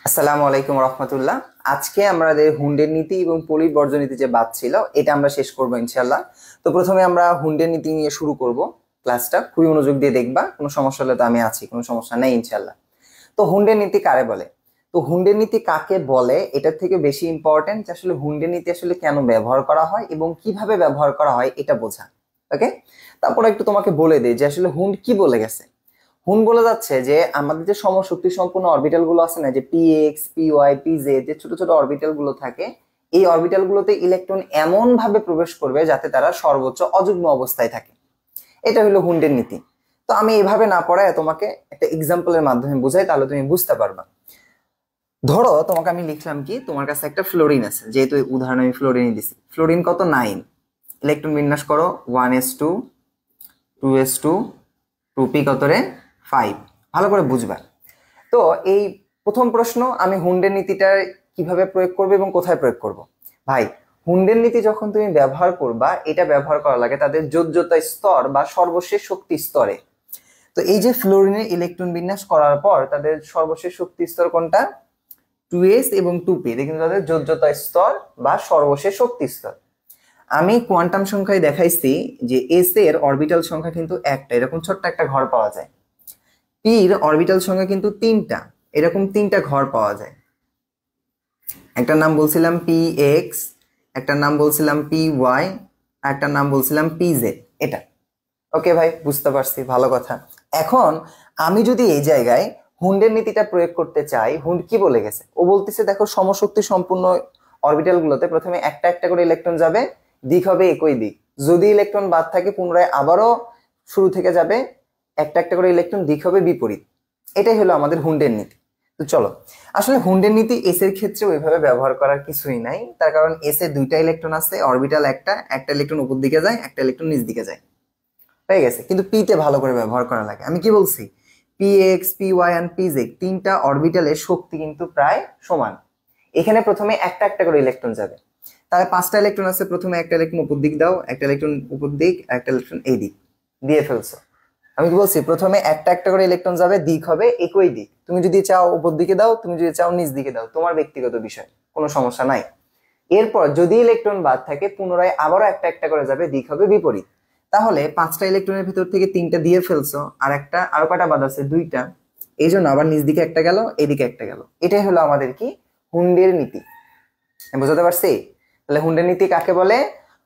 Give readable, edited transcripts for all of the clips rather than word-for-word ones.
আসসালামু আলাইকুম রহমতুল্লাহ। আজকে আমাদের হুন্ডের নীতি এবং পলির বর্জ্য নীতি যে বাদ ছিল এটা আমরা শেষ করব ইনশাল্লাহ। তো প্রথমে আমরা হুন্ডের নীতি নিয়ে শুরু করব ক্লাসটা। খুবই মনোযোগ দিয়ে দেখবা, কোনো সমস্যা হলে তো আমি আছি, কোনো সমস্যা নেই ইনশাল্লাহ। তো হুন্ডের নীতি কারে বলে? তো হুন্ডের নীতি কাকে বলে এটার থেকে বেশি ইম্পর্টেন্ট যে আসলে হুন্ডের নীতি আসলে কেন ব্যবহার করা হয় এবং কিভাবে ব্যবহার করা হয় এটা বোঝা। ওকে, তারপর একটু তোমাকে বলে দেই যে আসলে হুন্ড কি বলে গেছে। হুন বলে যাচ্ছে যে আমাদের যে সমশক্তি সম্পূর্ণ অরবিটাল গুলো আছে না, যে p x p y p z, যে ছোট ছোট অরবিটাল গুলো থাকে, এই অরবিটাল গুলোতে ইলেকট্রন এমন ভাবে প্রবেশ করবে যাতে তারা সর্বোচ্চ অযুগ্ম অবস্থায় থাকে। এটা হলো হুন্ডের নীতি। তো আমি এইভাবে না পড়ায় তোমাকে একটা এক্সাম্পলের মাধ্যমে বুঝাই, তাহলে তুমি বুঝতে পারবা। ধরো তোমাকে আমি লিখলাম কি, তোমার কাছে একটা ফ্লোরিন আছে, যেহেতু উদাহরণ আমি ফ্লোরিন দিছি। ফ্লোরিন কত? 9। ইলেকট্রন বিন্যাস করো 1s2 2s2 2p কত রে? 5। ভালো করে বুঝবা। তো এই প্রথম প্রশ্ন, আমি হুন্ডের নীতিটা কিভাবে প্রয়োগ করবো এবং কোথায় প্রয়োগ করব। ভাই, হুন্ডের নীতি যখন তুমি ব্যবহার করবা, এটা ব্যবহার করা লাগে তাদের যোজ্যতা স্তর বা সর্বশেষ শক্তি স্তরে। তো এই যে ফ্লোরিনের ইলেকট্রন বিন্যাস করার পর তাদের সর্বশেষ শক্তি স্তর কোনটা? 2s এবং 2p, এটা কিন্তু তাদের যোজ্যতা স্তর বা সর্বশেষ শক্তি স্তর। আমি কোয়ান্টাম সংখ্যায় দেখাইছি যে এস এর অরবিটাল সংখ্যা কিন্তু একটা, এরকম ছোট্ট একটা ঘর পাওয়া যায়। পির অরবিটাল সংখ্যা কিন্তু 3টা, এরকম 3টা ঘর পাওয়া যায়। একটা নাম বলছিলাম পি এক্স, একটা নাম বলছিলাম পি ওয়াই, আর একটা নাম বলছিলাম পি জেড। এটা ওকে ভাই, বুঝতে পারছি, ভালো কথা। এখন আমি যদি এই জায়গায় হুন্ডের নীতিটা প্রয়োগ করতে চাই, হুন্ড কি বলে গেছে? ও বলতেছে দেখো, সমশক্তি সম্পূর্ণ অরবিটাল গুলোতে প্রথমে একটা একটা করে ইলেকট্রন যাবে, দিক হবে একই দিক। যদি ইলেকট্রন বাদ থাকে পুনরায় আবারও শুরু থেকে যাবে, একটা একটা করে ইলেকট্রন, দিক হবে বিপরীত। এটাই হলো আমাদের হুন্ডের নীতি। তো চলো, আসলে হুন্ডের নীতি এস এর ক্ষেত্রে ওইভাবে ব্যবহার করার কিছুই নাই, তার কারণ এস এর 2টা ইলেকট্রন আছে, অরবিটাল একটা, একটা ইলেকট্রন উপর দিকে যায়, একটা ইলেকট্রন নিচ দিকে যায়, হয়ে গেছে। কিন্তু পি তে ভালো করে ব্যবহার করা লাগে। আমি কি বলছি? P x p y and p z 3টা অরবিটালের শক্তি কিন্তু প্রায় সমান। এখানে প্রথমে একটা একটা করে ইলেকট্রন যাবে, তাহলে 5টা ইলেকট্রন আছে, প্রথমে একটা ইলেকট্রন উপর দিক দাও, একটা ইলেকট্রন উপর দিক, একটা ইলেকট্রন এই দিক দিয়ে ফেলছো। আমি কি বলছি? প্রথমে একটা একটা করে ইলেকট্রন যাবে, দিক হবে একই দিক। তুমি যদি চাও উপর দিকে দাও, তুমি যদি চাও নিচ দিকে দাও, তোমার ব্যক্তিগত বিষয়, কোনো সমস্যা নাই। এরপর যদি ইলেকট্রন বাদ থাকে পুনরায় আবারও একটা একটা করে যাবে, দিক হবে বিপরীত। তাহলে 5টা ইলেকট্রনের ভিতর থেকে 3টা দিয়ে ফেলছো, আর একটা, আরো কটা বাদ আছে? 2টা। এই জন্য আবার নিচ দিকে একটা গেল, এদিকে একটা গেল। এটাই হলো আমাদের কি? হুন্ডের নীতি। বুঝতে পারছি? তাহলে হুন্ডের নীতি কাকে বলে?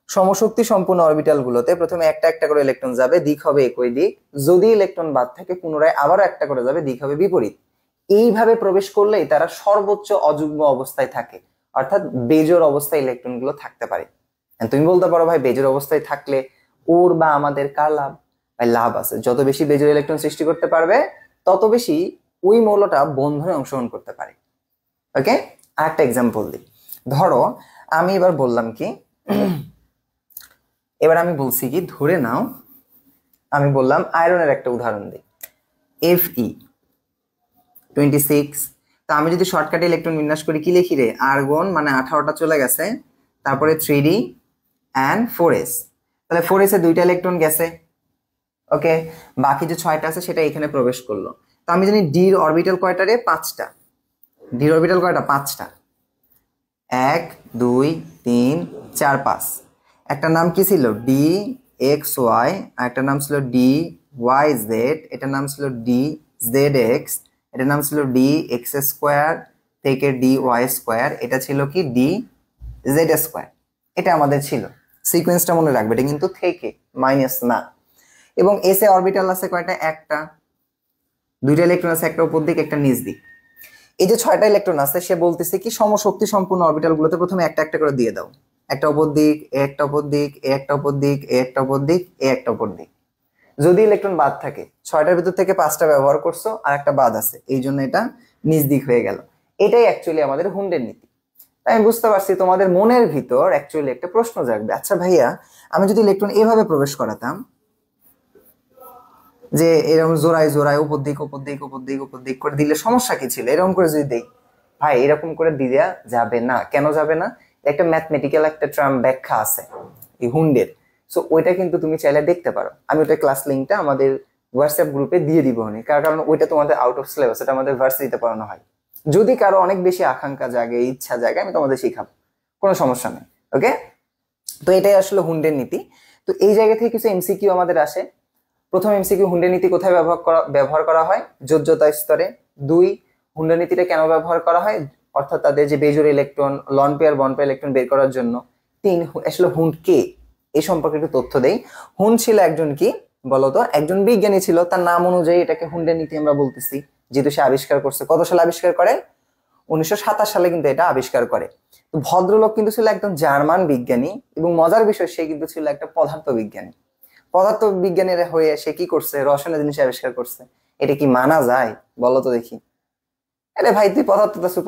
সমশক্তি সম্পূর্ণ অরবিটাল গুলোতে প্রথমে একটা একটা করে ইলেকট্রন যাবে, দিক হবে একই দিক। যদি ইলেকট্রন বাদ থাকে পুনরায় আবারও একটা করে যাবে, দিক হবে বিপরীত। এইভাবে প্রবেশ করলেই তারা সর্বোচ্চ অযুগ্ম অবস্থায় থাকে, অর্থাৎ বেজোড় অবস্থায় ইলেকট্রন গুলো থাকতে পারে। তুমি বলতে পারো ভাই, বেজোড় অবস্থায় থাকলে ওর বা আমাদের কার লাভ? ভাই লাভ আছে, যত বেশি বেজোড় ইলেকট্রন সৃষ্টি করতে পারবে তত বেশি ওই মৌলটা বন্ধনে অংশগ্রহণ করতে পারে। ওকে, আর একটা এক্সাম্পল দিই। ধরো আমি এবার বললাম কি, এবার আমি বলছি কি, ধরে নাও আমি বললাম আয়রনের একটা উদাহরণ দিই, Fe26। তো আমি যদি শর্টকাটে ইলেকট্রন বিন্যাস করি, কি লিখি রে? আর্গন মানে 18টা চলে গেছে, তারপরে 3d and 4s। তাহলে 4s এ 2টা ইলেকট্রন গেছে। ওকে, বাকি যে 6টা আছে সেটা এখানে প্রবেশ করলো। তো আমি জানি ডি এর অরবিটাল কয়টা রে? 5টা। ডি এর অরবিটাল কয়টা? 5টা। 1 2 3 4 5। একটা নাম কি ছিল? ডি এক্স ওয়াই, আর একটা নাম ছিল ডি ওয়াই জেড, এটার নাম ছিল ডি জেড এক্স, এটার নাম ছিল ডি এক্স স্কোয়ার থেকে ডি ওয়াই স্কোয়ার, এটা ছিল কি ডি জেড স্কোয়ার। এটা আমাদের ছিল। সিকোয়েন্সটা মনে রাখবে, এটা কিন্তু থেকে, মাইনাস না। এবং এস এ অরবিটাল আছে কয়টা? একটা। 2টা ইলেকট্রন আছে, একটা উপর দিক, একটা নিচ দিক। এই যে 6টা ইলেকট্রন আছে, সে বলতেছে কি সমশক্তি সম্পূর্ণ অরবিটাল গুলোতে প্রথমে একটা একটা করে দিয়ে দাও, একটা উপর দিক, একটা উপর দিক, একটা উপর দিক, একটা উপর দিক, একটা উপর দিক। যদি ইলেকট্রন বাদ থাকে, 6টার ভিতর থেকে 5টা ব্যবহার করছো, আর একটা বাদ আছে, এই জন্য এটা নিচ দিক হয়ে গেল। এটাই অ্যাকচুয়ালি আমাদের হুন্ডের নীতি। আমি বুঝতে পারছি তোমাদের মনের ভিতর অ্যাকচুয়ালি একটা প্রশ্ন জাগবে, আচ্ছা ভাইয়া, আমি যদি ইলেকট্রন এভাবে প্রবেশ করাতাম, যে এরকম জোড়ায় জোড়ায় উপর দিক উপর দিক উপর দিক উপর দিক করে দিলে সমস্যা কি ছিল? এরকম করে যদি দেই, ভাই এরকম করে দেওয়া যাবে না। কেন যাবে না? একটা ম্যাথমেটিক্যাল একটা টার্ম ব্যাখ্যা আছে এই হুন্ডের। সো ওইটা কিন্তু তুমি চাইলে দেখতে পারো, আমি ওইটা ক্লাস লিঙ্কটা আমাদের হোয়াটসঅ্যাপ গ্রুপে দিয়ে দিব, কারণ ওইটা তোমাদের আউট অফ সিলেবাস, এটা আমাদের ভার্সিটিতে পড়ানো হয়। যদি কারো অনেক বেশি আকাঙ্ক্ষা জাগে, ইচ্ছা জাগে, আমি তোমাদের শিখাবো, কোনো সমস্যা নেই। ওকে, তো এটাই আসলে হুন্ডের নীতি। তো এই জায়গা থেকে কিছু এমসিকিউ আমাদের আসে। প্রথম এমসিকিউ, হুন্ডের নীতি কোথায় ব্যবহার করা হয়? যোজ্যতা স্তরে। 2, হুন্ডের নীতিটা কেন ব্যবহার করা হয়, অর্থাৎ তাদের যে বেজোড় electron, lone pair bond pair electron বের করার জন্য। 3, আসলে হুন্ড কে, এই সম্পর্কে একটু তথ্য দেই। হুন্ড ছিল একজন কি বলতো, একজন বিজ্ঞানী ছিল, তার নাম অনুযায়ী এটাকে হুন্ডের নীতি আমরা বলতেছি, যেহেতু সে আবিষ্কার করছে। কত সালে আবিষ্কার করে? 1927 সালে কিন্তু এটা আবিষ্কার করে। তো ভদ্রলোক কিন্তু ছিল একদম জার্মান বিজ্ঞানী, এবং মজার বিষয় সে কিন্তু ছিল একটা পদার্থ বিজ্ঞানী। পদার্থ বিজ্ঞানীর হয়ে সে কি করছে? রসায়নের জিনিস আবিষ্কার করছে। এটা কি মানা যায়? বলো তো দেখি। আরে ভাই, তুই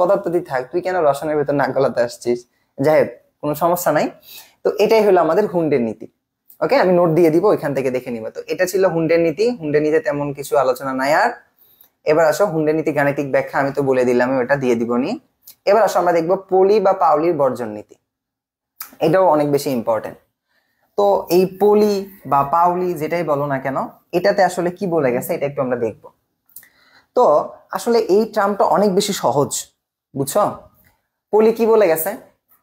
পদার্থ দিয়ে থাক, তুই কেন রসায়নের ভেতর নাক গলাতে আসছিস? যাই হোক, কোনো সমস্যা নাই। তো এটাই হলো আমাদের হুন্ডের নীতি। ওকে, আমি নোট দিয়ে দিব, ওইখান থেকে দেখে নিবে। তো এটা ছিল হুন্ডের নীতি। হুন্ডের নীতি তেমন কিছু আলোচনা নাই আর। এবার আসো হুন্ডের নীতি গাণিতিক ব্যাখ্যা, আমি তো বলে দিলাম, ওটা দিয়ে দিবনি। এবার আসো আমরা দেখবো পলি বা পাউলির বর্জন নীতি। এটাও অনেক বেশি ইম্পর্টেন্ট। তো এই পলি বা পাউলি যেটাই বলো না কেন, এটাতে আসলে কি বলে গেছে এটা একটু আমরা দেখব। তো আসলে এই টার্মটা অনেক বেশি সহজ, বুঝছো? পলি কি বলে গেছে?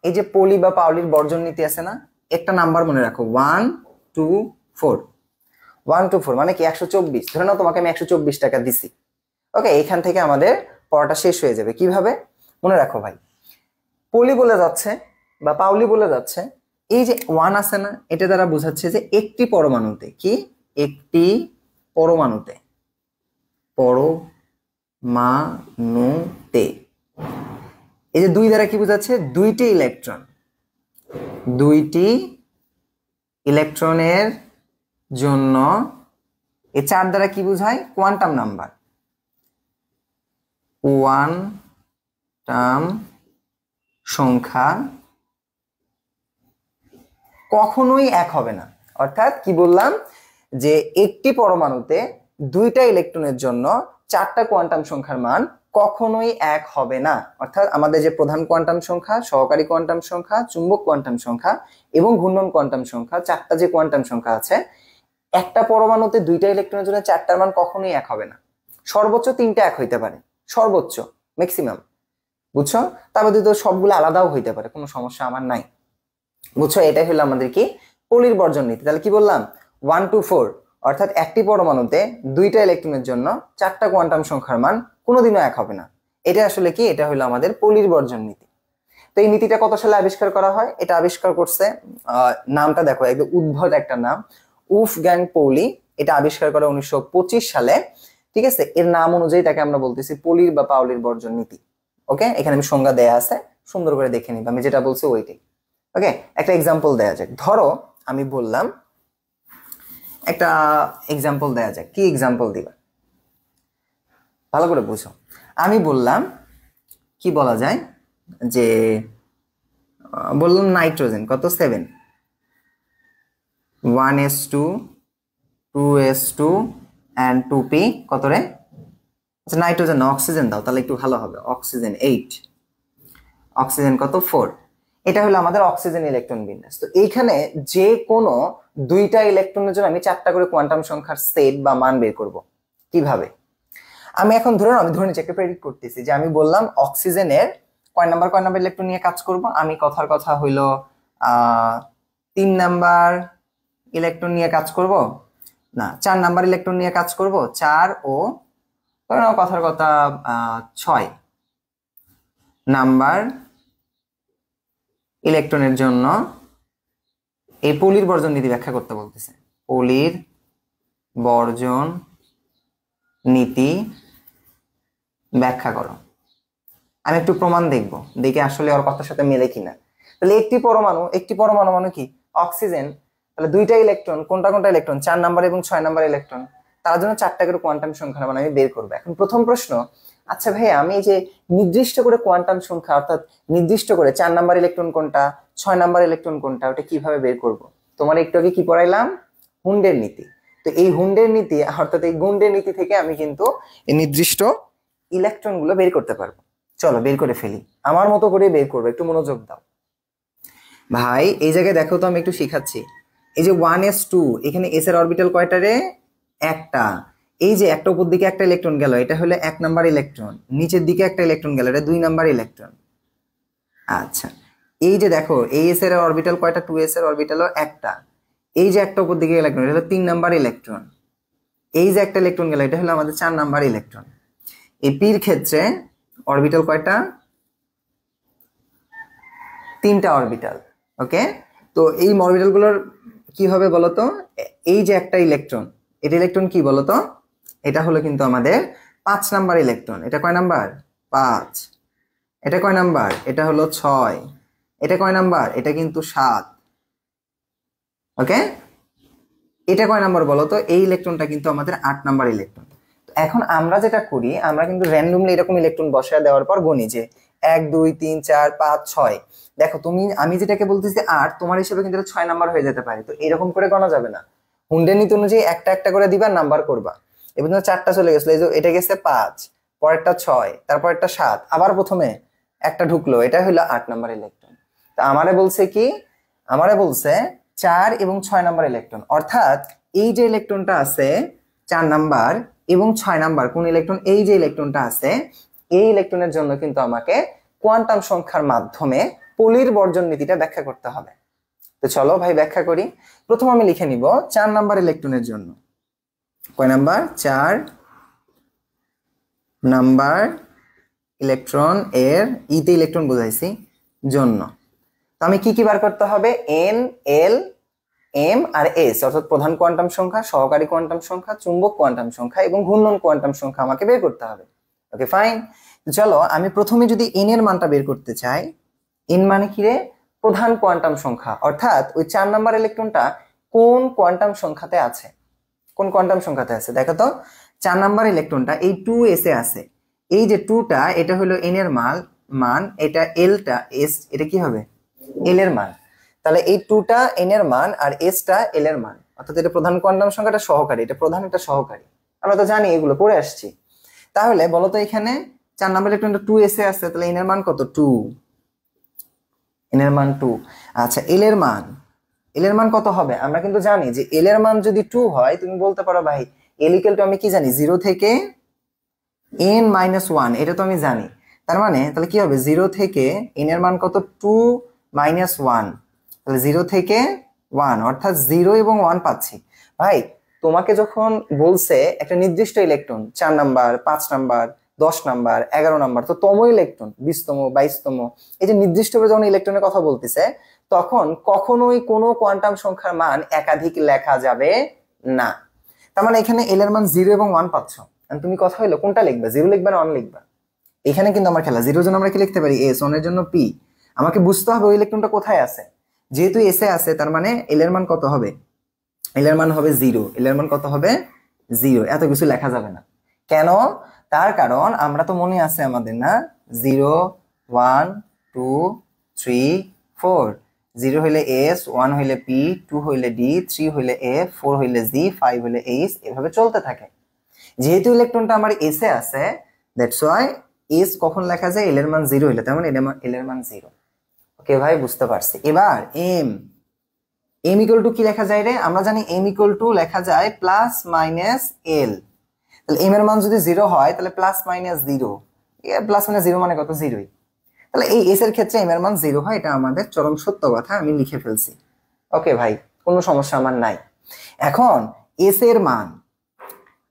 এই যে পলি বা পাউলির বর্জন নীতি আছে না, একটা নাম্বার মনে রাখো, 1 2 4। 1 2 4 মানে কি 124। ধরে নাও তোমাকে আমি 124 টাকা দিছি। ওকে, এখান থেকে আমাদের পড়াটা শেষ হয়ে যাবে। কিভাবে মনে রাখো ভাই, পলি বলে যাচ্ছে বা পাউলি বলে যাচ্ছে, এই যে 1 আছে না, এটা দ্বারা বোঝাচ্ছে যে একটি পরমাণুতে, কি একটি পরমাণুতে, পরমাণুতে। এই যে 2 দ্বারা কি বোঝাচ্ছে? দুইটি ইলেকট্রন, দুইটি ইলেকট্রনের জন্য। এই 4 দ্বারা কি বোঝায়? কোয়ান্টাম নাম্বার, কোয়ান্টাম সংখ্যা কখনোই এক হবে না। অর্থাৎ কি বললাম, যে একটি পরমাণুতে দুইটা ইলেকট্রনের জন্য 4টা কোয়ান্টাম সংখ্যার মান কখনোই এক হবে না। অর্থাৎ আমাদের যে প্রধান কোয়ান্টাম সংখ্যা, সহকারী কোয়ান্টাম সংখ্যা, চুম্বক কোয়ান্টাম সংখ্যা এবং ঘূর্ণন কোয়ান্টাম সংখ্যা, 4টা যে কোয়ান্টাম সংখ্যা আছে, একটা পরমাণুতে দুইটা ইলেকট্রনের জন্য 4টার মান কখনোই এক হবে না। সর্বোচ্চ 3টা এক হইতে পারে, সর্বোচ্চ, ম্যাক্সিমাম, বুঝছো? তারপর তো সবগুলো আলাদাও হইতে পারে, কোনো সমস্যা আমার নাই, বুঝছো? এটাই হলো আমাদের কি পলির বর্জন নীতি। তাহলে কি বললাম? 1 2 4, অর্থাৎ একটি পরমাণুতে দুইটা ইলেকট্রনের জন্য 4টা কোয়ান্টাম সংখ্যার মান কোনোদিনও এক হবে না। এটা আসলে কি? এটা হলো আমাদের পলির বর্জন নীতি। তো এই নীতিটা কত সালে আবিষ্কার করা হয়? এটা আবিষ্কার করছে, নামটা দেখো, একদম উদ্ভট একটা নাম, উফগ্যাং পৌলি। এটা আবিষ্কার করা 1925 সালে। ঠিক আছে, এর নাম অনুযায়ী তাকে আমরা বলতেছি পলির বা পাউলির বর্জন নীতি। ওকে, এখানে আমি সংজ্ঞা দেয়া আছে, সুন্দর করে দেখে নিবা, আমি যেটা বলছি ওইটাই। ওকে, একটা এক্সাম্পল দেয়া যাক। ধরো আমি বললাম, একটা এক্সাম্পল দেয়া যাক। কি এক্সাম্পল দিবা? ভালো করে বুঝো। আমি বললাম, কি বলা যায়, যে বললাম নাইট্রোজেন কত, 7, 1s2 2s2 and 2p কত রে? আচ্ছা, নাইট্রোজেন না, অক্সিজেন দাও, তাহলে একটু ভালো হবে। অক্সিজেন 8, অক্সিজেন কত, 4। এটা হলো আমাদের অক্সিজেন ইলেকট্রন বিন্যাস। তো এইখানে যে কোনো দুইটা ইলেকট্রনের জন্য আমি 4টা করে কোয়ান্টাম সংখ্যার সেট বা মান বের করব। কিভাবে? আমি এখন আমি ধরে নিচ্ছি, একটা প্রেডিক্ট করতেছি, যে আমি বললাম অক্সিজেনের কয় নাম্বার ইলেকট্রন নিয়ে কাজ করব। আমি কথার কথা হইলো 3 নাম্বার ইলেকট্রন নিয়ে কাজ করব, না 4 নাম্বার ইলেকট্রন নিয়ে কাজ করব। 4 ও ধরে নাও কথার কথা 6 নাম্বার ইলেকট্রনের জন্য এই পলির বর্জন নীতি ব্যাখ্যা করতে বলতেছে। পলির বর্জন নীতি ব্যাখ্যা করো। আমি একটু প্রমাণ দেখবো, দেখে আসলে ওর কথার সাথে মেলে কিনা। তাহলে একটি পরমাণু মানে কি? অক্সিজেন। তাহলে দুইটা ইলেকট্রন, কোনটা ইলেকট্রন? 4 নাম্বার এবং 6 নাম্বার ইলেকট্রন, তার জন্য 4টা করে কোয়ান্টাম সংখ্যা মানে আমি বের করবো। এখন প্রথম প্রশ্ন, আচ্ছা ভাই, আমি এই যে নির্দিষ্ট করে কোয়ান্টাম সংখ্যা, অর্থাৎ নির্দিষ্ট করে 4 নাম্বার ইলেকট্রন কোনটা, 6 নাম্বার ইলেকট্রন কোনটা, ওটা কিভাবে বের করব? তোমার একটু আগে কি পড়াইলাম? হুন্ডের নীতি। তো এই হুন্ডের নীতি, অর্থাৎ এই গুন্ডের নীতি থেকে আমি কিন্তু এই নির্দিষ্ট ইলেকট্রন গুলো বের করতে পারবো। চলো বের করে ফেলি, আমার মতো করে বের করবো, একটু মনোযোগ দাও ভাই। এই জায়গায় দেখো তো, আমি একটু শিখাচ্ছি। এই যে 1s2, এখানে s এর অরবিটাল কয়টা রে? একটা। এই যে একটা উপর দিকে একটা ইলেকট্রন গেল, এটা হলো 1 নাম্বার ইলেকট্রন, নিচের দিকে একটা ইলেকট্রন গেল, এটা 2 নাম্বার ইলেকট্রন। আচ্ছা, এই যে দেখো AS এর অরবিটাল কয়টা, 2s এর অরবিটালও একটা। এই যে একটা উপর দিকে ইলেকট্রন, এটা হলো 3 নাম্বার ইলেকট্রন। এই যে একটা ইলেকট্রন গেল, এটা হলো আমাদের 4 নাম্বার ইলেকট্রন। এই পির ক্ষেত্রে অরবিটাল কয়টা, 3টা অরবিটাল। ওকে, তো এই অরবিটাল গুলোর কি হবে বলতো, এই যে একটা ইলেকট্রন, এটা ইলেকট্রন কি বলতো, এটা হলো কিন্তু আমাদের 5 নাম্বার ইলেকট্রন। এটা কয় নাম্বার, 5। এটা কয় নাম্বার, এটা হলো 6। এটা কয় নাম্বার, এটা কিন্তু 7। ওকে, এটা কয় নাম্বার বলতো, এই ইলেকট্রনটা কিন্তু আমাদের 8 নাম্বার ইলেকট্রন। এখন আমরা যেটা করি, আমরা কিন্তু র্যান্ডমলি এরকম ইলেকট্রন বসায় দেওয়ার পর গণি যে 1 2 3 4 5 6। দেখো তুমি, আমি যেটাকে বলতেছি 8, তোমার হিসেবে কিন্তু 6 নাম্বার হয়ে যেতে পারে। তো এরকম করে গণা যাবে না, হুন্ডের নীতি অনুযায়ী একটা একটা করে দিবা, নাম্বার করবা। এবার ধরো 4টা চলে গেছিল, এই যে এটা গেছে 5, পরেরটা 6, তারপর একটা 7, আবার প্রথমে একটা ঢুকলো, এটা হলো 8 নাম্বার ইলেকট্রন। তো আমারে বলছে কি, আমারে বলছে 4 এবং 6 নাম্বার ইলেকট্রন, অর্থাৎ এই যে ইলেকট্রনটা আছে 4 নাম্বার এবং 6 নাম্বার কোন ইলেকট্রন, এই যে ইলেকট্রনটা আছে, এই ইলেকট্রনের জন্য কিন্তু আমাকে কোয়ান্টাম সংখ্যার মাধ্যমে পলির বর্জন নীতিটা ব্যাখ্যা করতে হবে। তো চলো ভাই ব্যাখ্যা করি। প্রথম আমি লিখে নিব 4 নাম্বার ইলেকট্রনের জন্য, কয় নাম্বার, 4 নাম্বার ইলেকট্রন এর ইতে ইলেকট্রন বোঝাইছি জন্য। তো আমি কি কি বার করতে হবে, N L M আর S, অর্থাৎ প্রধান কোয়ান্টাম সংখ্যা, সহকারী কোয়ান্টাম সংখ্যা, চুম্বক কোয়ান্টাম সংখ্যা এবং ঘূর্ণন কোয়ান্টাম সংখ্যা আমাকে বের করতে হবে। ওকে ফাইন, চলো আমি প্রথমে যদি N এর মানটা বের করতে চাই, N মানে কি রে, প্রধান কোয়ান্টাম সংখ্যা, অর্থাৎ ওই 4 নাম্বার ইলেকট্রনটা কোন কোয়ান্টাম সংখ্যাতে আছে, কোন কোয়ান্টাম সংখ্যাতে আছে। দেখো তো 4 নাম্বার ইলেকট্রনটা এই 2s এ আছে, এই যে 2টা এটা হলো N এর মান, এটা L টা S, এটা কি হবে, L এর মান। তাহলে এই 2টা N এর মান আর S টা L এর মান, অর্থাৎ এটা প্রধান কোয়ান্টাম সংখ্যাটা সহকারী, এটা প্রধান, এটা সহকারী, আমরা তো জানি, এগুলো পড়ে আসছি। তাহলে বলো তো এখানে 4 নাম্বার ইলেকট্রনটা 2s এ আছে, তাহলে N এর মান কত, 2, N এর মান 2। আচ্ছা, L এর মান, L এর মান কত হবে, আমরা কিন্তু জানি যে L এর মান যদি 2 হয়, তুমি বলতে পারো ভাই L ইকুয়াল টু আমি কি জানি, 0 থেকে n-1, এটা তো আমি জানি। তার মানে তাহলে কি হবে, 0 থেকে n এর মান কত, 2 - 1, তাহলে 0 থেকে 1, অর্থাৎ 0 এবং 1 পাচ্ছি। ভাই তোমাকে যখন বলছে একটা নির্দিষ্ট electron 4 number, 5 number, 10 number, 11 number, তো তম ইলেকট্রন 20তম, 22তম, এই যে নির্দিষ্টভাবে যখন ইলেকট্রনের কথা বলতেছে, তখন কখনোই কোনো কোয়ান্টাম সংখ্যার মান একাধিক লেখা যাবে না। তার মানে এখানে L এর মান 0 এবং 1 পাচ্ছ, তুমি কথা হলো কোনটা লিখবা, 0 লিখবা না 1 লিখবা। এখানে কিন্তু আমার খেলা, 0 এর জন্য আমরা কি লিখতে পারি, S, 1 এর জন্য P। আমাকে বুঝতে হবে ওই ইলেকট্রনটা কোথায় আছে, যেহেতু S এ আছে, তার মানে L এর মান কত হবে, L এর মান হবে 0, L এর মান কত হবে, 0, এত কিছু লেখা যাবে না। কেন, তার কারণ আমরা তো মনে আছে আমাদের না, 0 1 2 3 4, 0 হইলে S, 1 হইলে P, 2 হইলে D, 3 হইলে F, 4 হইলে G, 5 হইলে H, এভাবে চলতে থাকে। যেহেতু ইলেকট্রনটা আমার S এ আছে, দ্যাটস ওয়াই S কখন লেখা যায়, L এর মান 0 হইলে, তার মানে L এর মান 0। ওকে ভাই, বুঝতে পারছি। এবার M ইকুয়াল টু কি লেখা যায় রে, আমরা জানি M ইকুয়াল টু লেখা যায় প্লাস মাইনাস L। তাহলে M এর মান যদি 0 হয়, তাহলে প্লাস মাইনাস 0, প্লাস মাইনাস 0 মানে কত, 0ই। তাহলে এই S এর ক্ষেত্রে M এর মান 0 হয়, এটা আমাদের চরম সত্য কথা, আমি লিখে ফেলছি। ওকে ভাই, কোনো সমস্যা আমার নাই। এখন S এর মান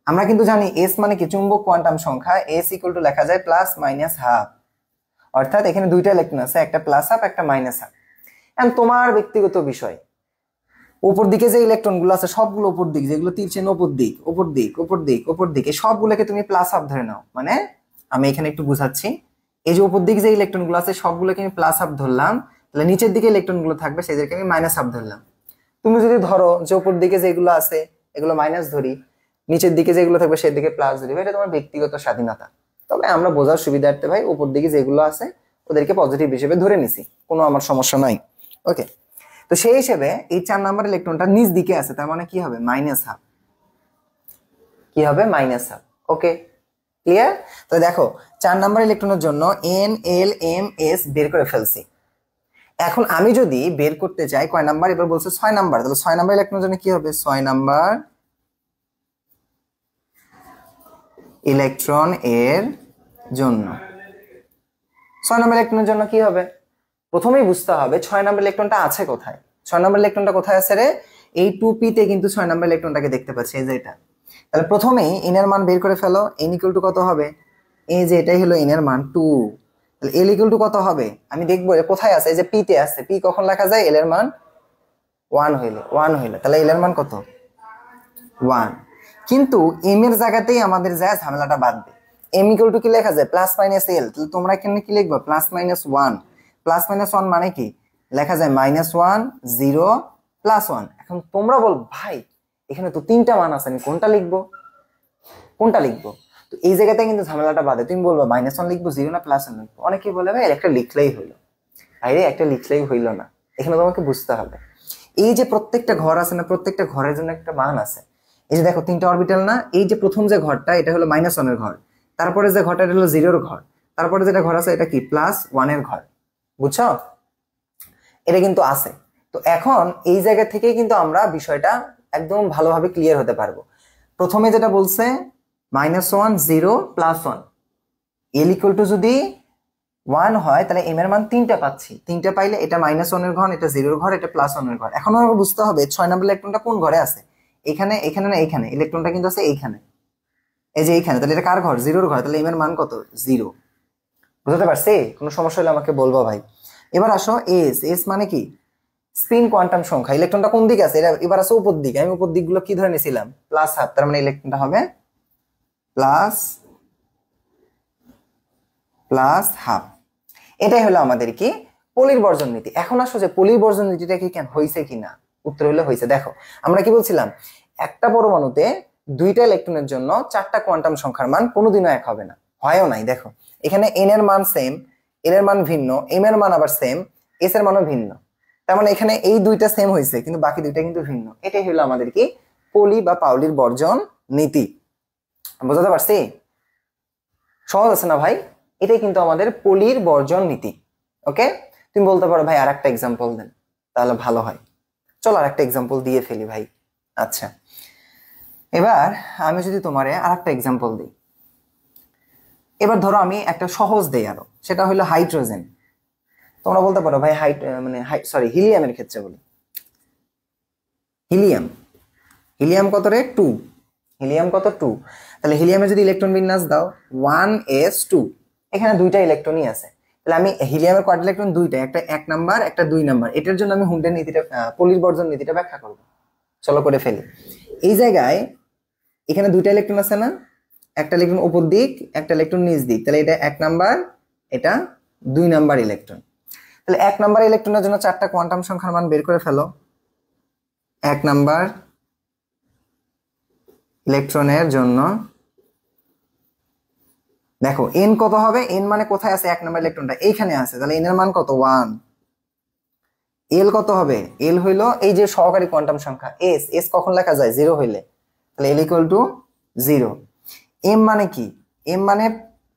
আমরা কিন্তু জানি, S মানে কি, চুম্বক কোয়ান্টাম সংখ্যা, S ইকুয়াল টু লেখা যায় প্লাস মাইনাস হাফ, অর্থাৎ এখানে দুইটা ইলেকট্রন আছে, একটা প্লাস হাফ, একটা মাইনাস হাফ। এখন তোমার ব্যক্তিগত বিষয়, উপর দিকে যে ইলেকট্রন গুলো আছে সবগুলো উপর দিক, যেগুলো তীর চিহ্ন উপর দিক, উপর দিক, উপর দিক, উপর দিক, এই সবগুলোকে তুমি প্লাস হাফ ধরে নাও। মানে আমি এখানে একটু বুঝাচ্ছি, এই যে উপর দিকে যে ইলেকট্রন গুলো আছে সবগুলোকে আমি প্লাস হাফ ধরলাম, তাহলে নিচের দিকে ইলেকট্রন গুলো থাকবে সেদেরকে আমি মাইনাস হাফ ধরলাম। তুমি যদি ধরো যে উপর দিকে যেগুলো আছে এগুলো মাইনাস ধরি, নিচের দিকে যেগুলো থাকবে সেদিকে প্লাস ধরি, এটা তোমার ব্যক্তিগত স্বাধীনতা। তবে আমরা বোঝার সুবিধার্থে ভাই উপর দিকে যেগুলো আছে ওদেরকে পজিটিভ হিসেবে ধরে নিছি, কোনো আমার সমস্যা নাই। ওকে, তো সেই হিসেবে এই 4 নাম্বার ইলেকট্রনটা নিচ দিকে আছে, তার মানে কি হবে, মাইনাস হাফ, কি হবে, মাইনাস হাফ। Okay clear. তো দেখো 4 নাম্বার ইলেকট্রনের জন্য N L M S বের করে ফেলছি। এখন আমি যদি বের করতে চাই কয় নাম্বার, এবার বলছে 6 নাম্বার, তাহলে 6 নাম্বার ইলেকট্রনের জন্য কি হবে, 6 নাম্বার ইলেকট্রন এর জন্য। 6 নম্বর ইলেকট্রনের জন্য কি হবে? প্রথমেই বুঝতে হবে 6 নম্বর ইলেকট্রনটা আছে কোথায়। 6 নম্বর ইলেকট্রনটা কোথায় আছে রে? এই 2p তে কিন্তু 6 নম্বর ইলেকট্রনটাকে দেখতে পাচ্ছি, এই যে এটা। তাহলে প্রথমেই n এর মান বের করে ফেলো। n ইকুয়াল টু কত হবে? এই যে এটাই হলো n এর মান 2। তাহলে l ইকুয়াল টু কত হবে? আমি দেখবো কোথায় আছে, এই যে p তে আছে। p কখন লেখা যায়? l এর মান 1 হইলে। তাহলে l এর মান কত? 1। কিন্তু m এর জায়গাতেই আমাদের যায় ঝামেলাটা বাঁধবে। m ইকুয়াল টু কি লেখা যায়? Plus minus l। তাহলে তোমরা এখানে কি লিখবা? Plus minus 1। প্লাস মাইনাস 1 মানে কি? লেখা যায় -1 0 প্লাস 1। এখন তোমরা বল ভাই এখানে তো 3টা মান আছে, আমি কোনটা লিখবো? তো এই জায়গাতে কিন্তু ঝামেলাটা বাঁধে। তুমি বলবা -1 লিখবো, 0 না প্লাস 1 লিখবো? অনেকে বলে ভাই একটা লিখলেই হইলো। ভাইরে একটা লিখলেই হইলো না, এখানে তোমাকে বুঝতে হবে এই যে প্রত্যেকটা ঘর আছে না, প্রত্যেকটা ঘরের জন্য একটা মান আছে। এই যে দেখো 3টা অরবিটাল না, এই যে প্রথম যে ঘরটা এটা হলো -1 এর ঘর, তারপরে যে ঘরটা এটা হলো 0 এর ঘর, তারপরে যেটা ঘর আছে এটা কি? +1 এর ঘর। বুঝছো? এটা কিন্তু আছে। তো এখন এই জায়গা থেকে কিন্তু আমরা বিষয়টা একদম ভালোভাবে ক্লিয়ার হতে পারবো। প্রথমে যেটা বলছে -1 0 +1, l ইকুয়াল টু যদি 1 হয় তাহলে m এর মান 3টা পাচ্ছি। 3টা পাইলে এটা -1 এর ঘর, এটা 0 এর ঘর, এটা +1 এর ঘর। এখন আমাকে বুঝতে হবে 6 নম্বর ইলেকট্রনটা কোন ঘরে আছে। এখানে না এখানে, ইলেকট্রনটা কিন্তু আছে এইখানে, এই যে এইখানে। তাহলে এটা কার ঘর? 0 এর ঘর। তাহলে m এর মান কত? 0। বুঝতে পারছি? কোনো সমস্যা হলে আমাকে বলবো ভাই। এবার আসো s মানে কি? স্পিন কোয়ান্টাম সংখ্যা। ইলেকট্রনটা কোন দিকে আছে? এবার আছে উপর দিকে। আমি উপর দিকগুলো কি ধরে নিয়েছিলাম? +1/2। তার মানে ইলেকট্রনটা হবে +1/2। এটাই হলো আমাদের কি? পলির বর্জন নীতি। এখন আসো যে পলির বর্জন নীতিটা কি কেন হয়েছে কিনা? উত্তর হলো হয়েছে। দেখো আমরা কি বলছিলাম, একটা পরমাণুতে 2টা ইলেকট্রনের জন্য 4টা কোয়ান্টাম সংখ্যার মান কোনোদিনও এক হবে না, হয়ও নাই। দেখো এখানে n এর মান সেম, l এর মান ভিন্ন, m এর মান আবার সেম, s এর মানও ভিন্ন। তার মানে এখানে এই 2টা সেম হয়েছে কিন্তু বাকি 2টা কিন্তু ভিন্ন। এটাই হলো আমাদের কি? পলি বা পাউলির বর্জন নীতি। বুঝতে পারছি? সহজ আছে না ভাই? এটাই কিন্তু আমাদের পলির বর্জন নীতি। ওকে, তুমি বলতে পারো ভাই আর একটা এক্সাম্পল দেন, তাহলে ভালো হয়। চলো আর একটা এক্সাম্পল দিয়ে ফেলি ভাই। আচ্ছা, এবার আমি যদি তোমারে আর একটা এক্সাম্পল দিই, এবার ধরো আমি একটা সহজ দেই আরো, সেটা হলো হাইড্রোজেন। তোমরা বলতে পারো ভাই হিলিয়ামের ক্ষেত্রে বলি। হিলিয়াম কত রে? 2। হিলিয়াম কত? 2। তাহলে হিলিয়ামে যদি ইলেকট্রন বিন্যাস দাও 1s2, এখানে 2টা ইলেকট্রনই আছে। তাহলে আমি হিলিয়ামের কয়টা ইলেকট্রন? 2টা, একটা 1 নাম্বার, একটা 2 নাম্বার। এটার জন্য আমি হুন্ডের নীতিটা, পলির বর্জন নীতিটা ব্যাখ্যা করব। চলো করে ফেলি। এই জায়গায় এখানে 2টা ইলেকট্রন আছে না, একটা ইলেকট্রন উপর দিক, একটা ইলেকট্রন নিচ দিক। তাহলে এটা 1 নাম্বার, এটা 2 নাম্বার ইলেকট্রন। তাহলে 1 নাম্বার ইলেকট্রনের জন্য 4টা কোয়ান্টাম সংখ্যার মান বের করে ফেলো। 1 নাম্বার ইলেকট্রনের জন্য দেখো n কত হবে? n মানে কোথায় আছে? 1 নাম্বার ইলেকট্রনটা এইখানে আছে, তাহলে n এর মান কত? 1। l কত হবে? l হইলো এই যে সহকারী কোয়ান্টাম সংখ্যা s কখন লেখা যায়? 0 হইলে। তাহলে l ইকুয়াল টু 0। m মানে কি? m মানে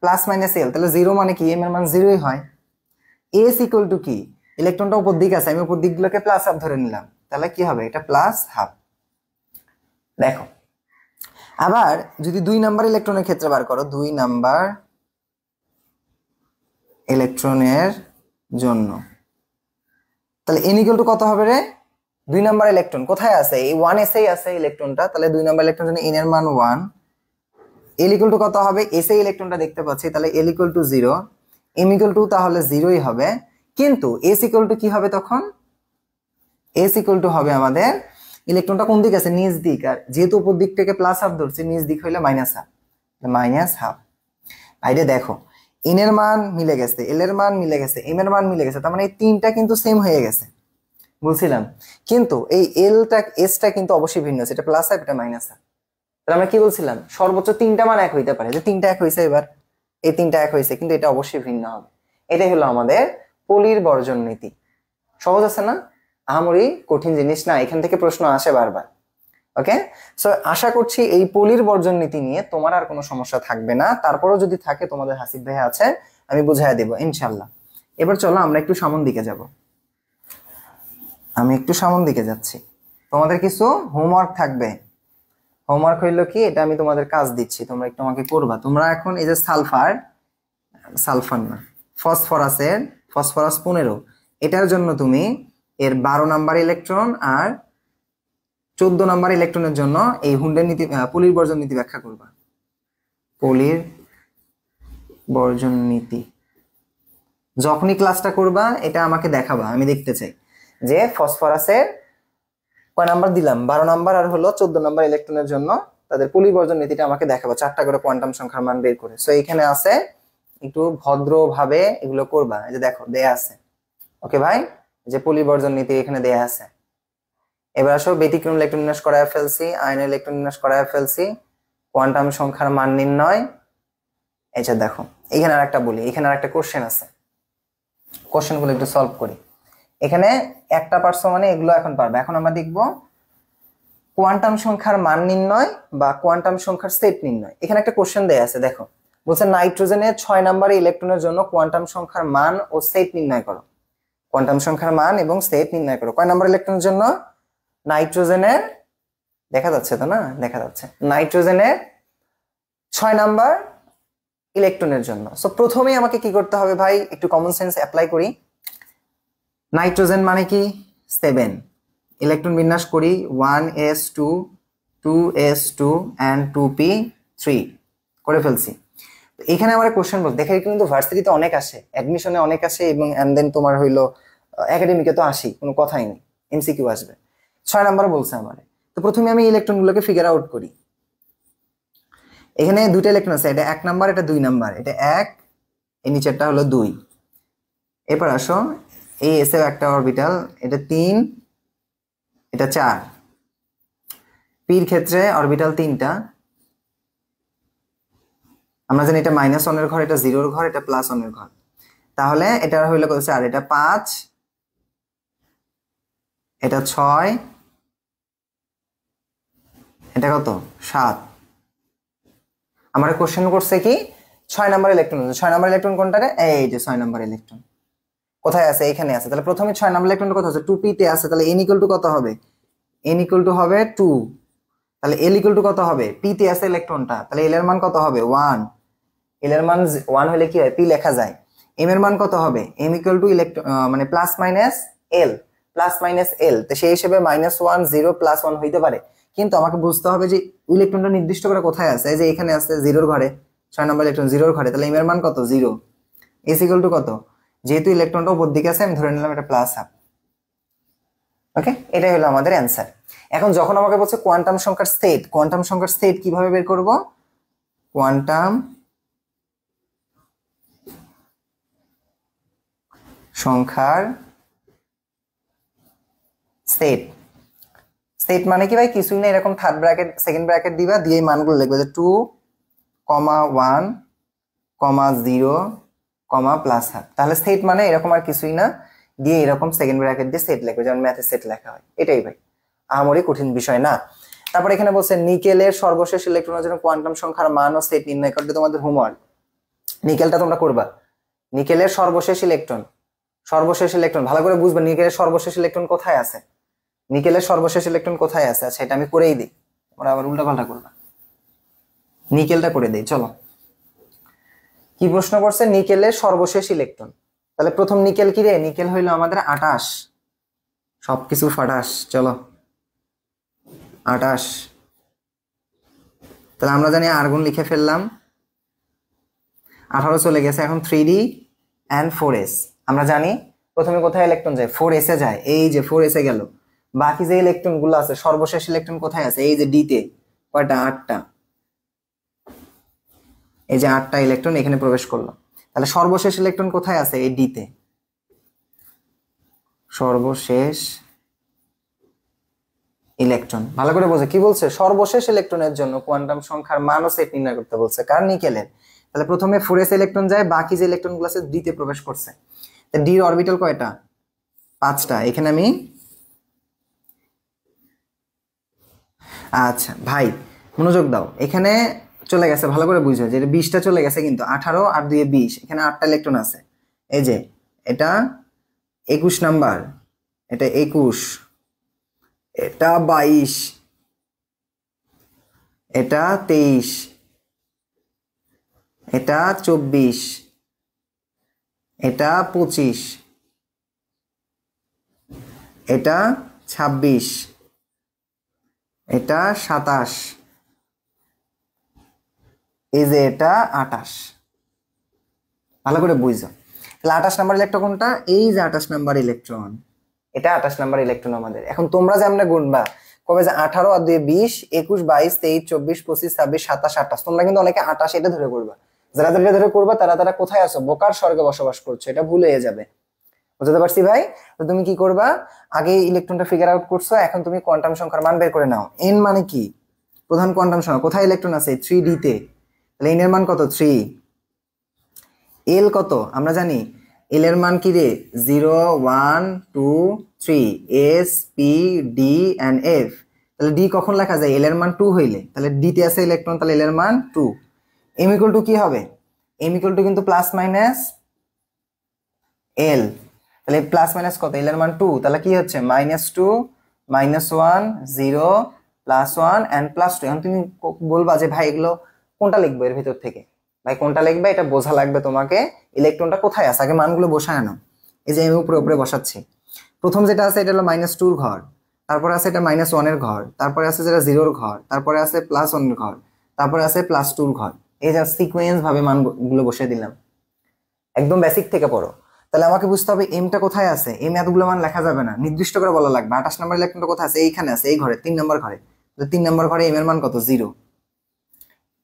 প্লাস মাইনাস l, তাহলে 0 মানে কি? m এর মান 0ই হয়। s ইকুয়াল টু কি? ইলেকট্রনটা উপর দিক আছে, আমি উপর দিকগুলোকে +1/2 ধরে নিলাম, তাহলে কি হবে? এটা +1/2। দেখো আবার যদি 2 নাম্বার ইলেকট্রনের ক্ষেত্রে বার করো, 2 নাম্বার ইলেকট্রনের জন্য, তাহলে n ইকুয়াল টু কত হবে রে? 2 নাম্বার ইলেকট্রন কোথায় আছে? এই 1s এই আছে ইলেকট্রনটা, তাহলে 2 নাম্বার ইলেকট্রনের জন্য n এর মান 1। l ইকুয়াল টু কত হবে? s এই ইলেকট্রনটা দেখতে পাচ্ছি, তাহলে l equal to 0, m equal to তাহলে 0ই হবে। কিন্তু s ইকুয়াল টু কি হবে তখন? s ইকুয়াল টু হবে আমাদের ইলেকট্রনটা কোন দিক আছে? নিচ দিক, আর যেহেতু উপর দিক থেকে +1/2 ধরছি, নিচ দিক হইলে -1/2। -1/2। বাইরে দেখো n এর মান মিলে গেছে, l এর মান মিলে গেছে, m এর মান মিলে গেছে, তার মানে এই 3টা কিন্তু সেম হয়ে গেছে, বলছিলাম। কিন্তু এই s টা কিন্তু অবশ্যই ভিন্ন আছে, এটা +1/2, এটা -1/2। তাহলে আমরা কি বলছিলাম? সর্বোচ্চ 3টা মান এক হইতে পারে, যে 3টা এক হয়েছে, এবার এই 3টা এক হয়েছে, কিন্তু এটা অবশ্যই ভিন্ন হবে। এটাই হলো আমাদের পলির বর্জন নীতি। সহজ আছে না? আহামরি কঠিন জিনিস না, এখান থেকে প্রশ্ন আসে বারবার। ওকে, সো আশা করছি এই পলির বর্জন নীতি নিয়ে তোমার আর কোনো সমস্যা থাকবে না। তারপরও যদি থাকে তোমাদের হাসিব ভাই আছে, আমি বুঝাইয়া দেব ইনশাল্লাহ। এবার চলো আমরা একটু সামন দিকে যাব। আমি একটু সামন দিকে যাচ্ছি, তোমাদের কিছু হোমওয়ার্ক থাকবে। হোমওয়ার্ক হইলো কি, এটা আমি তোমাদের কাজ দিচ্ছি, তোমরা একটু আমাকে করবা। তোমরা এখন এই যে সালফার না, ফসফরাস 15, এটার জন্য তুমি এর 12 নাম্বার ইলেকট্রন আর 14 নাম্বার ইলেকট্রনের জন্য এই হুন্ডের নীতি, পলির বর্জন নীতি ব্যাখ্যা করবা। পলির বর্জন নীতি যখনই ক্লাসটা করবা এটা আমাকে দেখাবা, আমি দেখতে চাই যে ফসফরাসের কয় নাম্বার দিলাম, 12 নাম্বার আর হলো 14 নাম্বার ইলেকট্রনের জন্য তাদের পরিবর্জন নীতিটা আমাকে দেখাবো, 4টা করে কোয়ান্টাম সংখ্যার মান বের করে। সো এখানে আছে, একটু ভদ্রভাবে এগুলো করবা। এই যে দেখো দেয়া আছে, ওকে ভাই, যে পরিবর্জন নীতি এখানে দেয়া আছে। এবার আসো, ব্যতিক্রম ইলেকট্রন বিন্যাস করায় ফেলছি, আয়ন ইলেকট্রন বিন্যাস করায় ফেলছি, কোয়ান্টাম সংখ্যার মান নির্ণয়। এই যে দেখো এখানে আরেকটা বলি, এখানে আরেকটা কোশ্চেন আছে, কোশ্চেনগুলো একটু সলভ করি। এখানে একটা পারছো মানে এগুলো এখন পারবে। এখন আমরা দেখব কোয়ান্টাম সংখ্যার মান নির্ণয় বা কোয়ান্টাম সংখ্যার সেট নির্ণয়। এখানে একটা কোশ্চেন দেয়া আছে, দেখো বলছে নাইট্রোজেনের 6 নম্বর ইলেকট্রনের জন্য কোয়ান্টাম সংখ্যার মান ও সেট নির্ণয় করো। কোয়ান্টাম সংখ্যার মান এবং সেট নির্ণয় করো। কয় নম্বর ইলেকট্রনের জন্য? নাইট্রোজেনের, দেখা যাচ্ছে তো না? দেখা যাচ্ছে। নাইট্রোজেনের 6 নাম্বার ইলেকট্রনের জন্য। সো প্রথমেই আমাকে কি করতে হবে ভাই, একটু কমন সেন্স অ্যাপ্লাই করি। নাইট্রোজেন মানে কি 7, ইলেকট্রন বিন্যাস করি 1s2 2s2 and 2p3 করে ফেলছি। এখানে আমার কোশ্চেন বল, দেখে কিন্তু ভার্সিটিতে অনেক আসে, অ্যাডমিশনে অনেক আসে, এবং এন্ড দেন তোমার হইলো একাডেমিকে তো আসি, কোনো কথাই নেই, এমসিকিউ আসবে। 6 নাম্বার বলছে আমারে। তো প্রথমে আমি ইলেকট্রন গুলোকে ফিগার আউট করি। এখানে দুইটা ইলেকট্রন আছে, এটা 1 নাম্বার, এটা 2 নাম্বার, এটা 1, এই নিচেরটা হলো 2। এরপর আসো, এই এস এর একটা অরবিটাল, এটা 3, এটা 4। পির ক্ষেত্রে অরবিটাল 3টা, আমরা জানি এটা -1 এর ঘর, এটা 0 এর ঘর, এটা +1 এর ঘর। তাহলে এটা হইলো কত? 4, এটা 5, এটা 6, এটা কত? 7। আমার কোশ্চেন করছে কি 6 নাম্বার ইলেকট্রন। 6 নাম্বার ইলেকট্রন কোনটা রে? এই যে 6 নাম্বার ইলেকট্রন কোথায় আছে? এখানে আছে। তাহলে প্রথমে 6 নাম্বার ইলেকট্রনটা কত আছে? 2p তে আছে। তাহলে n = কত হবে? n = হবে 2। তাহলে l = কত হবে? p তে আছে ইলেকট্রনটা, তাহলে l এর মান কত হবে? 1। l এর মান 1 হলে কি হয়? p লেখা যায়। m এর মান কত হবে? m = ইলেকট্রন মানে প্লাস মাইনাস l, তো সেই হিসেবে -1 0 +1 হইতে পারে। কিন্তু আমাকে বুঝতে হবে যে ইলেকট্রনটা নির্দিষ্ট করে কোথায় আছে। এই যে এখানে আছে 0 এর ঘরে, 6 নাম্বার ইলেকট্রন 0 এর ঘরে, তাহলে m এর মান কত? 0। s = কত? যেহেতু ইলেকট্রনটা উপর দিকে আছে, আমি ধরে নিলাম এটা +1/2। ওকে, এটাই হলো আমাদের অ্যানসার। এখন যখন আমাকে বলছে কোয়ান্টাম সংখ্যার সেট, কোয়ান্টাম সংখ্যার সেট কিভাবে বের করব? কোয়ান্টাম সংখ্যার সেট, সেট মানে কি ভাই? কিছুই না, এরকম থার্ড ব্র্যাকেট সেকেন্ড ব্র্যাকেট দিবা, দিয়ে এই মানগুলো লিখবে যে 2, 1, 0, +1/2। তাহলে সেট মানে এরকম আর কিছুই না, দিয়ে এরকম সেকেন্ড ব্র্যাকেট দিয়ে সেট লিখবে, যেমন ম্যাথে সেট লেখা হয়। এটাই ভাই, আহামরি কঠিন বিষয় না। তারপর এখানে বলছে নিকেলের সর্বশেষ ইলেকট্রনের জন্য কোয়ান্টাম সংখ্যার মান ও সেট নির্ণয় করতে তোমাদের হোমওয়ার্ক। নিকেলটা তোমরা করবা। নিকেলের সর্বশেষ ইলেকট্রন ভালো করে বুঝবা। নিকেলের সর্বশেষ ইলেকট্রন কোথায় আছে? নিকেলের সর্বশেষ ইলেকট্রন কোথায় আছে? আচ্ছা, এটা আমি করেই দিই, তোমরা আবার উল্টাপাল্টা করবা। নিকেলটা করে দেই, চলো। কি প্রশ্ন করছে? নিকেলের সর্বশেষ ইলেকট্রন। তাহলে প্রথম নিকেল কি রে? নিকেল হইলো আমাদের 28, সবকিছু ফাটাস, চলো 28। তাহলে আমরা জানি আর্গন লিখে ফেললাম, 18 চলে গেছে। এখন 3d and 4s। আমরা জানি প্রথমে কোথায় ইলেকট্রন যায়? 4s এ যায়। এই যে 4s এ গেল। বাকি যে ইলেকট্রন গুলো আছে, সর্বশেষ ইলেকট্রন কোথায় আছে? এই যে d তে। কয়টা? 8টা। এই যে 8টা ইলেকট্রন এখানে প্রবেশ করলো। তাহলে সর্বশেষ ইলেকট্রন কোথায় আছে? এই d তে। সর্বশেষ ইলেকট্রন ভালো করে বোঝে। কি বলছে? সর্বশেষ ইলেকট্রনের জন্য কোয়ান্টাম সংখ্যার মান ও সেট নির্ণয় করতে বলছে। কার? নিকেলের। তাহলে প্রথমে 4s ইলেকট্রন যায়, বাকি যে ইলেকট্রন গুলো আছে d তে প্রবেশ করছে। তো d এর অরবিটাল কয়টা? 5টা। এখানে আমি, আচ্ছা ভাই মনোযোগ দাও, এখানে চলে গেছে, ভালো করে বুঝো যে 20টা চলে গেছে, কিন্তু 18 আর 2 এ 20, এখানে 8টা ইলেকট্রন আছে। এই যে এটা 21 নাম্বার, এটা 21, এটা 22, এটা 23, এটা 24, এটা 25, এটা 26, এটা 27, এই যে এটা 28। ভালো করে বুঝছো। তাহলে 28 নাম্বার ইলেকট্রন কোনটা? এই যে 28 নাম্বার ইলেকট্রন, এটা 28 নাম্বার ইলেকট্রন আমাদের। এখন তোমরা যে আমরা গুনবা কবে যে 18 আর 2 20, 21, 22, 23, 24, 25, 26, 27, 28, তোমরা কিন্তু অনেকে 28 এটা ধরে করবা। যারা এটা ধরে করবা তারা কোথায় আছো? বোকার স্বর্গে বসবাস করছো, এটা ভুলে যাবে। বুঝতে পারছি ভাই? তো তুমি কি করবা, আগে ইলেকট্রনটা ফিগার আউট করছো, এখন তুমি কোয়ান্টাম সংখ্যার মান বের করে নাও। এন মানে কি? প্রধান কোয়ান্টাম সংখ্যা। কোথায় ইলেকট্রন আছে? 3D তে। তাহলে এন এর মান কত? 3। এল কত আমরা জানি, এল এর মান কি রে? 0, 1, 2, 3, s, p, d and f. তাহলে ডি কখন লেখা যায়? এল এর মান 2 হইলে। তাহলে ডি তে আছে ইলেকট্রন, তাহলে এল এর মান 2। এম ইকুয়াল টু কি হবে? এম ইকুয়াল টু কিন্তু প্লাস মাইনাস এল। তাহলে প্লাস মাইনাস কত? এল এর মান 2, তাহলে কি হচ্ছে? -2, -1, 0, +1 এন্ড +2। এখন তুমি বলবা যে ভাই এগুলো কোনটা লিখবো এর ভিতর থেকে? ভাই কোনটা লিখবে এটা বোঝা লাগবে তোমাকে। ইলেকট্রনটা কোথায় আছে আগে মানগুলো বসায় আনো। এই যে আমি উপরে উপরে বসাচ্ছি। প্রথম যেটা আছে এটা হলো -2 এর ঘর, তারপরে আছে এটা -1 এর ঘর, তারপরে আছে যেটা 0 এর ঘর, তারপরে আছে +1 এর ঘর, তারপরে আছে +2 এর ঘর। এই যে সিকোয়েন্স ভাবে মানগুলো বসিয়ে দিলাম, একদম বেসিক থেকে পড়ো। তাহলে আমাকে বুঝতে হবে এমটা কোথায় আছে। এম এতগুলো মান লেখা যাবে না, নির্দিষ্ট করে বলা লাগবে। 28 নম্বর ইলেকট্রনটা কোথায় আছে? এইখানে আছে, এই ঘরে, 3 নম্বর ঘরে। 3 নম্বর ঘরে এম এর মান কত? 0।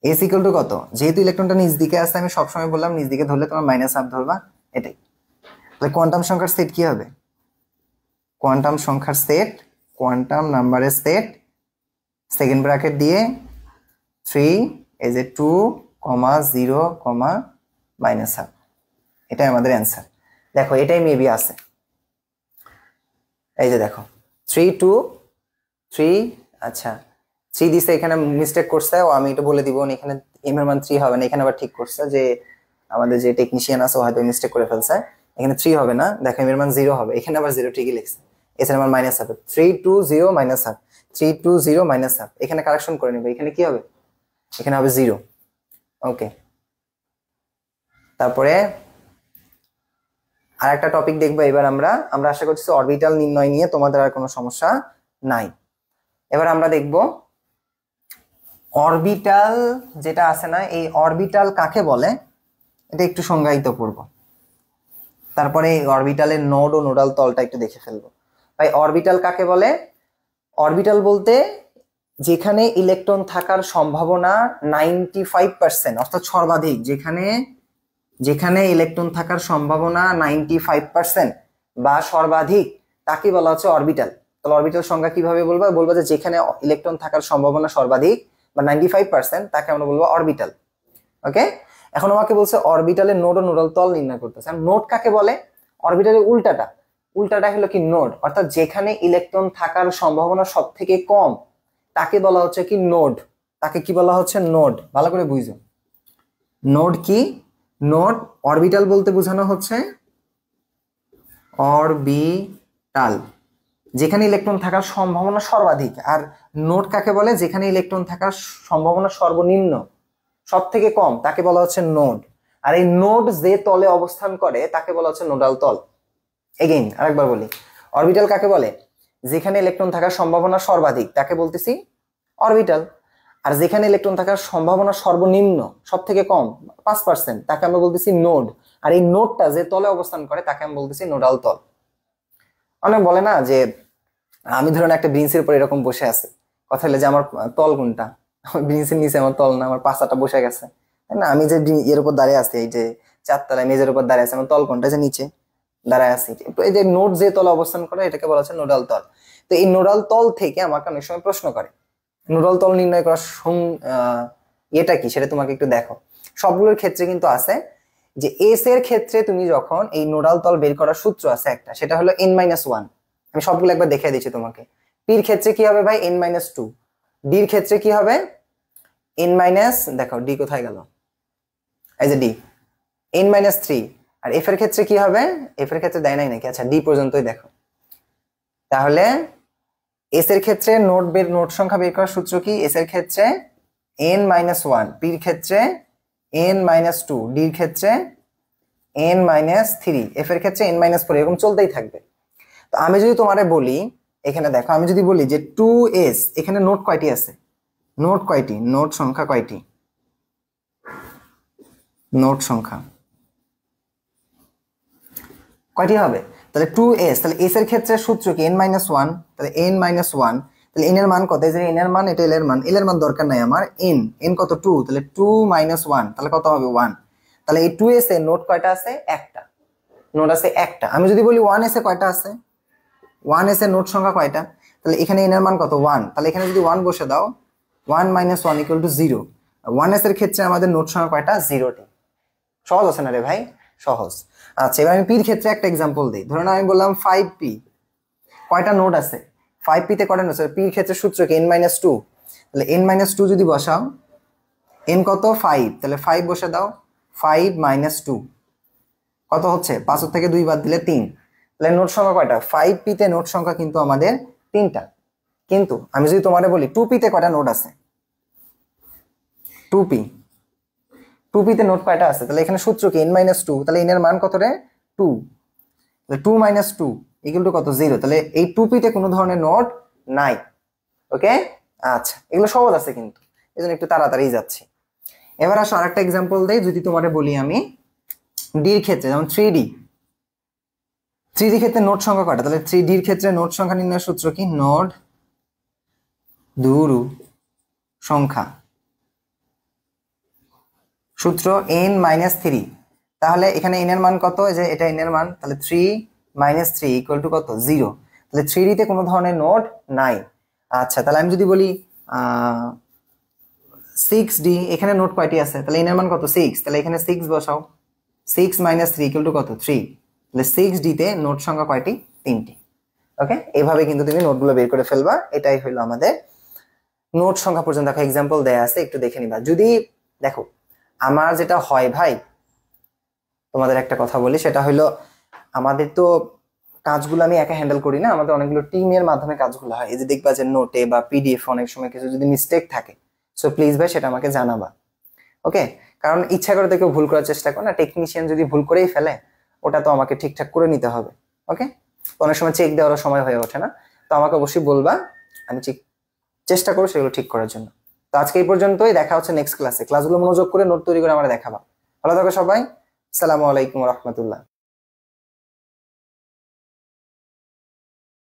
এস ইকুয়াল টু কত? যেহেতু ইলেকট্রনটা নিচ দিকে আছে, আমি সবসময় বললাম নিচ দিকে ধরলে তোমার -হাফ ধরবা, এটাই। তাহলে কোয়ান্টাম সংখ্যার সেট কি হবে? কোয়ান্টাম সংখ্যার সেট, কোয়ান্টাম নাম্বারের সেট, সেকেন্ড ব্র্যাকেট দিয়ে 3, এই যে 2, 0, -হাফ। এটাই আমাদের অ্যান্সার। দেখো এটাই মেবি আছে। এই যে দেখো 3, 2, 3, আচ্ছা 3 দিছে, এখানে মিস্টেক করছে। ও আমি এটা বলে দিব, এখানে এম এর মান 3 হবে না, এখানে আবার ঠিক করছে যে আমাদের যে টেকনিশিয়ান আছে ও হয়তো মিস্টেক করে ফেলছে। এখানে 3 হবে না, দেখো এম এর মান 0 হবে, এখানে আবার 0 ঠিকই লিখছে। এছাড়া আমার মাইনাস হবে 3, 2, 0, -হাফ, 3, 2, 0, -হাফ। এখানে কারেকশন করে নেবে, এখানে কি হবে? এখানে হবে 0। ওকে, তারপরে আর একটা টপিক দেখবো এবার আমরা আশা করছি অরবিটাল নির্ণয় নিয়ে তোমাদের আর কোনো সমস্যা নাই। এবার আমরা দেখব অরবিটাল যেটা আছে না, এই অরবিটাল কাকে বলে এটা একটু সংজ্ঞায়িত করব। তারপরে অরবিটালের নোড ও নোডাল তলটা একটু দেখে ফেলবো। ভাই অরবিটাল কাকে বলে? অরবিটাল বলতে যেখানে ইলেকট্রন থাকার সম্ভাবনা 95%, অর্থাৎ সর্বাধিক, যেখানে ইলেকট্রন থাকার সম্ভাবনা 95% বা সর্বাধিক, তাকে বলা হচ্ছে অরবিটাল। তাহলে অরবিটাল সংজ্ঞা কিভাবে বলবো? বলবো যে যেখানে ইলেকট্রন থাকার সম্ভাবনা সর্বাধিক বা 95%, তাকে আমরা বলবো অরবিটাল। ওকে, এখন আমাকে বলছে অরবিটালের নোড ও নোডাল তল নির্ণয় করতেছে। নোড কাকে বলে? অরবিটালের উল্টাটা হলো কি নোড, অর্থাৎ যেখানে ইলেকট্রন থাকার সম্ভাবনা সব থেকে কম তাকে বলা হচ্ছে কি নোড। তাকে কি বলা হচ্ছে? নোড। ভালো করে বুঝো, নোড কি? নোড অরবিটাল বলতে বোঝানো হচ্ছে অরবিটাল যেখানে ইলেকট্রন থাকার সম্ভাবনা সর্বাধিক। আর নোড কাকে বলে? যেখানে ইলেকট্রন থাকার সম্ভাবনা সর্বনিম্ন, সব থেকে কম, তাকে বলা হচ্ছে নোড। আর এই নোড যে তলে অবস্থান করে তাকে বলা হচ্ছে নোডাল তল। এগেইন আরেকবার বলি, অরবিটাল কাকে বলে? যেখানে ইলেকট্রন থাকার সম্ভাবনা সর্বাধিক তাকে বলতেছি অরবিটাল। আর যেখানে ইলেকট্রন থাকার সম্ভাবনা সর্বনিম্ন, সব থেকে কম 5%, তাকে আমরা বলতেছি নোড। আর এই নোডটা যে তলে অবস্থান করে তাকে আমরা বলতেছি নোডাল তল। অনেক বলে না যে আমি ধরেন একটা ব্রিন্সের উপর এরকম বসে আছে, কথা হলে যে আমার তল কোনটা? ব্রিন্সের নিচে আমার তল না, আমার পাশাটা বসে গেছে, তাই না? আমি যে এর উপর দাঁড়িয়ে আছি, এই যে 4 তলায় মেজের উপর দাঁড়িয়ে আছে, আমার তল কোনটা? যে নিচে দাঁড়ায় আছি। এই যে নোড যে তলে অবস্থান করে এটাকে বলা হচ্ছে নোডাল তল। তো এই নোডাল তল থেকে আমাকে অনেক সময় প্রশ্ন করে নোডাল তল নির্ণয় করার এটা কি, সেটা তোমাকে একটু দেখো। সবগুলোর ক্ষেত্রে কিন্তু আছে যে এস এর ক্ষেত্রে তুমি যখন এই নোডাল তল বের করার সূত্র আছে একটা, সেটা হলো n-1। আমি সবগুলো একবার দেখিয়ে দিচ্ছি তোমাকে। পির ক্ষেত্রে কি হবে ভাই? n-2। ডির ক্ষেত্রে কি হবে? দেখো ডি কোথায় গেল, এই যে ডি, n-3। আর এফ এর ক্ষেত্রে কি হবে? এফ এর ক্ষেত্রে দেয় নাই নাকি? আচ্ছা ডি পর্যন্তই দেখো। তাহলে এস এর ক্ষেত্রে নোড সংখ্যা বের করার সূত্র কি? এস এর ক্ষেত্রে n মাইনাস ওয়ান, পির ক্ষেত্রে n মাইনাস টু, ডির ক্ষেত্রে n মাইনাস থ্রি, এফ এর ক্ষেত্রে n মাইনাস ফোর, এরকম চলতেই থাকবে। তো আমি যদি তোমারে বলি, এখানে দেখো আমি যদি বলি যে 2s, এখানে নোট কয়টি আছে, নোট কয়টি, নোট সংখ্যা কয়টি, নোট সংখ্যা কয়টি হবে? তাহলে 2s, তাহলে s এর ক্ষেত্রে সূত্র কি n মাইনাস ওয়ান, তাহলে n মাইনাস ওয়ান, তাহলে n এর মান কত, এই যে n এর মান, এটা l এর মান, l এর মান দরকার নাই আমার, n কত 2, তাহলে 2 মাইনাস ওয়ান, তাহলে কত হবে 1। তাহলে এই 2s এর নোট কয়টা আছে, একটা, নোট আছে একটা। আমি যদি বলি 1s এ কয়টা আছে, 1s এর নোট সংখ্যা কয়টা, তাহলে এখানে n এর মান কত 1, তাহলে এখানে যদি 1 বসে দাও, 1 মাইনাস 1 ইকুয়াল টু 0। 1s এর ক্ষেত্রে আমাদের নোট সংখ্যা কয়টা, 0টি। সহজ আছে না রে ভাই, সহজ। আচ্ছা, এবার আমি পির ক্ষেত্রে একটা এক্সাম্পল দিই। ধরুন আমি বললাম 5p, কয়টা নোট আছে, 5p তে কয়টা নোট আছে, পির ক্ষেত্রে সূত্র কি n মাইনাস টু, তাহলে n মাইনাস টু যদি বসাও, n কত 5, তাহলে 5 বসে দাও, 5 মাইনাস টু কত হচ্ছে, 5 থেকে 2 বাদ দিলে 3, তাহলে নোট সংখ্যা কয়টা, 5p তে নোট সংখ্যা কিন্তু আমাদের 3টা। কিন্তু আমি যদি তোমারে বলি 2p তে কয়টা নোট আছে, 2p তে নোট কয়টা আছে, তাহলে এখানে সূত্র কি n মাইনাস টু, তাহলে n এর মান কত রে 2, তাহলে 2 মাইনাস টু ইকুয়াল টু কত 0, তাহলে এই 2p তে কোনো ধরনের নোট নাই। ওকে, আচ্ছা, এগুলো সহজ আছে কিন্তু, এজন্য একটু তাড়াতাড়ি যাচ্ছি। এবার আসো আরেকটা এক্সাম্পল দেই। যদি তোমারে বলি আমি ডির ক্ষেত্রে, যেমন 3d ক্ষেত্রে নোট সংখ্যা কয়টা, তাহলে 3d এর ক্ষেত্রে নোট সংখ্যা নির্ণয়ের সূত্র কি, নোট দুরু সংখ্যা, সূত্র n মাইনাস থ্রি। তাহলে এখানে n এর মান কত, এই যে এটা n এর মান, তাহলে 3 মাইনাস থ্রি ইকুয়াল টু কত 0, তাহলে 3d তে কোনো ধরনের নোট নাই। আচ্ছা, তাহলে আমি যদি বলি 6d, এখানে নোট কয়টি আছে, তাহলে n এর মান কত 6, তাহলে এখানে 6 বসাও, 6 মাইনাস থ্রি ইকুয়াল টু কত 3, তাহলে 6d তে নোট সংখ্যা কয়টি, 3টি। ওকে, এইভাবে কিন্তু তুমি নোটগুলো বের করে ফেলবা। এটাই হলো আমাদের নোট সংখ্যা পর্যন্ত। দেখো এক্সাম্পল দেয়া আছে, একটু দেখে নিবা। যদি দেখো আমার যেটা হয় ভাই, তোমাদের একটা কথা বলি, সেটা হলো আমাদের তো কাজগুলো আমি একা হ্যান্ডেল করি না, আমাদের অনেকগুলো টিমের মাধ্যমে কাজগুলো হয়। এই যে দেখবা যে নোটে বা পিডিএফ অনেক সময় কিছু যদি মিস্টেক থাকে, সো প্লিজ ভাই সেটা আমাকে জানাবা। ওকে, কারণ ইচ্ছা করে তো কেউ ভুল করার চেষ্টা করে না, টেকনিশিয়ান যদি ভুল করেই ফেলে, ওটা তো আমাকে ঠিকঠাক করে নিতে হবে। ওকে, অনেক সময় চেক দেওয়ারও সময় হয়ে ওঠে না, তো আমাকে অবশ্যই বলবা, আমি চেষ্টা করবো সেগুলো ঠিক করার জন্য। তো আজকে এই পর্যন্তই, দেখা হচ্ছে নেক্সট ক্লাসে। ক্লাসগুলো মনোযোগ করে নোট তৈরি করে আমরা দেখাবা। ভালো থাকো সবাই, আসসালামু আলাইকুম রহমতুল্লাহ।